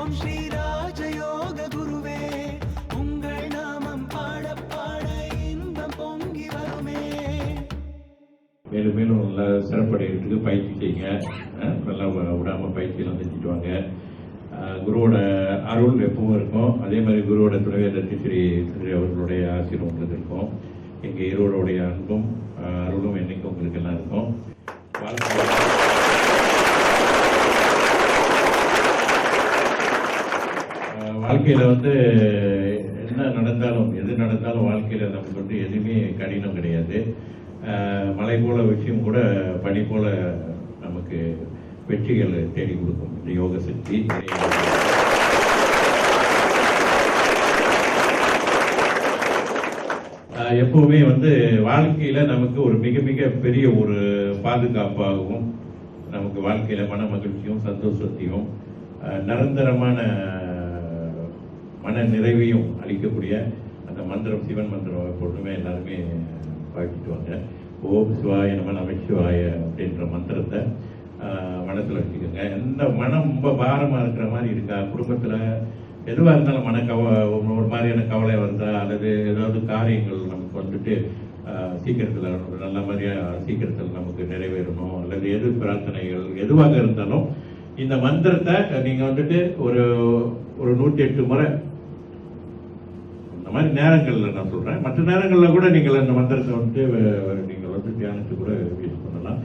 ஓம் ஸ்ரீ ராஜயோக குருவே உங்கள் நாமம் பாட பாட இன்பம் பொங்கி வருமே. மேலும் மேலும் நல்லா சிறப்படைகிறதுக்கு பயிற்சி செய்யுங்க. நல்லா விடாமல் பயிற்சியெல்லாம் செஞ்சுட்டு வாங்க. குருவோட அருள் எப்பவும் இருக்கும். அதே மாதிரி குருவோட துணைவேந்தர் ஸ்ரீ அவர்களுடைய ஆசீர்வாதம் உங்களுக்கு இருக்கும். எங்கள் இருவருடைய அன்பும் அருளும் என்னைக்கும் உங்களுக்கு எல்லாம் இருக்கும். வாழ்க்கையில் என்ன நடந்தாலும் எது நடந்தாலும் வாழ்க்கையில் நமக்கு எதுவுமே கடினம் கிடையாது. மலை போல விஷயம் கூட பனி போல நமக்கு வெற்றிகள் தேடி கொடுக்கும் இந்த யோக சக்தி. எப்பவுமே வாழ்க்கையில நமக்கு ஒரு மிக மிக பெரிய ஒரு பாதுகாப்பாகவும் நமக்கு வாழ்க்கையில மன மகிழ்ச்சியும் சந்தோஷத்தையும் நிரந்தரமான மன நிறைவையும் அளிக்கக்கூடிய அந்த மந்திரம் சிவன் மந்திரம் எப்பொழுதுமே எல்லாருமே பாடிட்டுவாங்க. ஓம் சிவாய நம நமச்சிவாய அப்படின்ற மந்திரத்தை மனத்தில் வச்சுக்கோங்க. எந்த மனம் ரொம்ப பாரமாக இருக்கிற மாதிரி இருக்கா, குடும்பத்தில் எதுவாக இருந்தாலும் ஒரு மாதிரியான கவலை வருதா, அல்லது ஏதாவது காரியங்கள் நமக்கு சீக்கிரத்தில் நல்ல மாதிரியாக சீக்கிரத்தில் நமக்கு நிறைவேறணும், அல்லது எது பிரார்த்தனைகள் எதுவாக இருந்தாலும் இந்த மந்திரத்தை நீங்கள் ஒரு 108 முறை இந்த மாதிரி நேரங்களில் நான் சொல்கிறேன். மற்ற நேரங்களில் கூட நீங்கள் இந்த மந்திரத்தை நீங்கள் தியானித்து கூட யூஸ் பண்ணலாம்.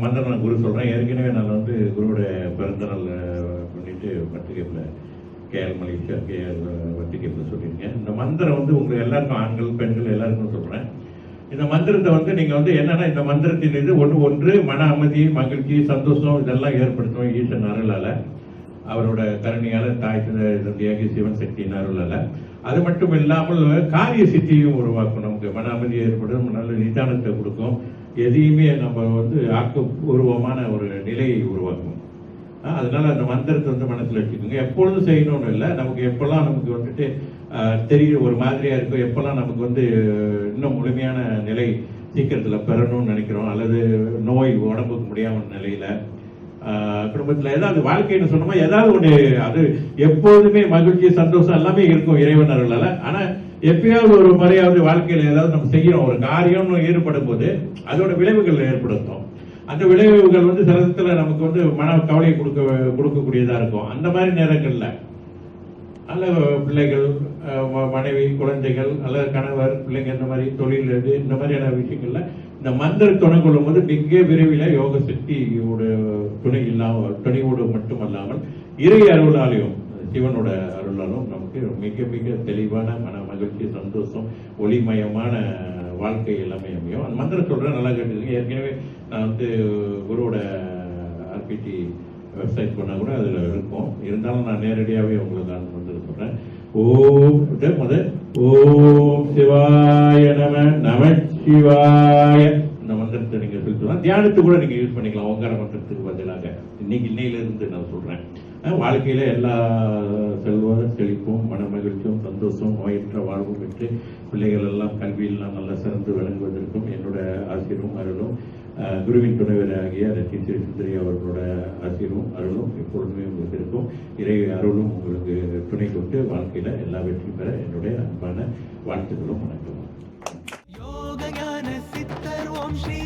மந்திரம் நான் குரு சொல்கிறேன். ஏற்கனவே நான் குருவோட பிறந்தநாள் பண்ணிட்டு பத்திரிகைப்பில் கேஎல் மலேசியா கேஎல் பத்திரிகைப்பில் சொல்லியிருக்கேன். இந்த மந்திரம் உங்களுக்கு எல்லாருக்கும் ஆண்கள் பெண்கள் எல்லாருக்கும் சொல்கிறேன். இந்த மந்திரத்தை நீங்கள் என்னன்னா இந்த மந்திரத்தின் இது ஒன்று மன அமைதி மகிழ்ச்சி சந்தோஷம் இதெல்லாம் ஏற்படுத்தும் ஈசன் அருளால், அவரோட கருணையால், தாய் தந்தையாகி சிவன் சக்தியின் அருளால். அது மட்டும் இல்லாமல் காரிய சித்தியும் உருவாக்கும். நமக்கு மன அமைதி ஏற்படும், நல்ல நிதானத்தை கொடுக்கும், எதையுமே நம்ம ஆக்கப்பூர்வமான ஒரு நிலையை உருவாக்கும். அதனால அந்த மந்திரத்தை மனசில் வச்சுக்கோங்க. எப்பொழுதும் செய்யணும்னு இல்லை, நமக்கு எப்பெல்லாம் நமக்கு தெரிய ஒரு மாதிரியா இருக்கும், எப்பெல்லாம் நமக்கு இன்னும் முழுமையான நிலை சீக்கிரத்தில் பெறணும்னு நினைக்கிறோம், அல்லது நோய் உடம்புக்கு முடியாம நிலையில குடும்பத்தில் ஏதாவது வாழ்க்கைன்னு சொன்னோமா ஏதாவது ஒன்று அது எப்போதுமே மகிழ்ச்சி சந்தோஷம் எல்லாமே இருக்கும் இறைவன் அருளால. ஆனா எப்பயாவது ஒரு முறையாவது வாழ்க்கையில ஏதாவது நம்ம செய்யறோம், ஒரு காரியம்னு ஈடுபடும் போது அதோட விளைவுகள் ஏற்படுத்தும். அந்த விளைவுகள் சில நமக்கு மன கவலையை கொடுக்கக்கூடியதா இருக்கும். அந்த மாதிரி நேரங்கள்ல அல்ல பிள்ளைகள் மனைவி குழந்தைகள் அல்லது கணவர் பிள்ளைங்க இந்த மாதிரி தொழில் இந்த மாதிரியான விஷயங்கள்ல இந்த மந்திர துணை கொள்ளும் போது மிக விரைவில் யோக சக்தியோட துணையோடு மட்டுமல்லாமல் இறை அருளாலையும் சிவனோட அருளாலும் நமக்கு மிக மிக தெளிவான மன மகிழ்ச்சி சந்தோஷம் ஒளிமயமான வாழ்க்கை எல்லாமே அமையும். அந்த மந்திரம் சொல்றேன், நல்லா கேட்டுருங்க. ஏற்கனவே நான் குருவோட ஆர்பிடி வெப்சைட் பண்ணா கூட அதுல இருக்கும். இருந்தாலும் நான் நேரடியாகவே உங்களுக்கு நான் சொல்றேன். ஓம் ஓம் சிவாய நம நமச்சிவாய இந்த மந்திரத்தை நீங்க சொல்லிக்கலாம். தியானத்துக்கு கூட நீங்க யூஸ் பண்ணிக்கலாம். ஓங்கார மந்திரத்துக்கு பதிலாக இன்னையிலிருந்து நான் சொல்றேன். வாழ்க்கையில எல்லா செழிப்பும் மன மகிழ்ச்சியும் சந்தோஷம் நோயற்ற வாழ்வும் பெற்று பிள்ளைகள் எல்லாம் கல்வியெல்லாம் நல்லா சிறந்து விளங்குவதற்கும் என்னோட ஆசீர்வும் அருளும் குருவின் துணைவராகிய ரத்தி சுந்தரி அவர்களோட ஆசீர்வும் அருளும் எப்பொழுதுமே உங்களுக்கு இருக்கும். இறை அருளும் உங்களுக்கு துணை கொண்டு வாழ்க்கையில எல்லா வெற்றி பெற என்னுடைய அன்பான வாழ்த்துக்களும் வணக்கம். யோக ஞான சித்தர் ஓம் ஸ்ரீ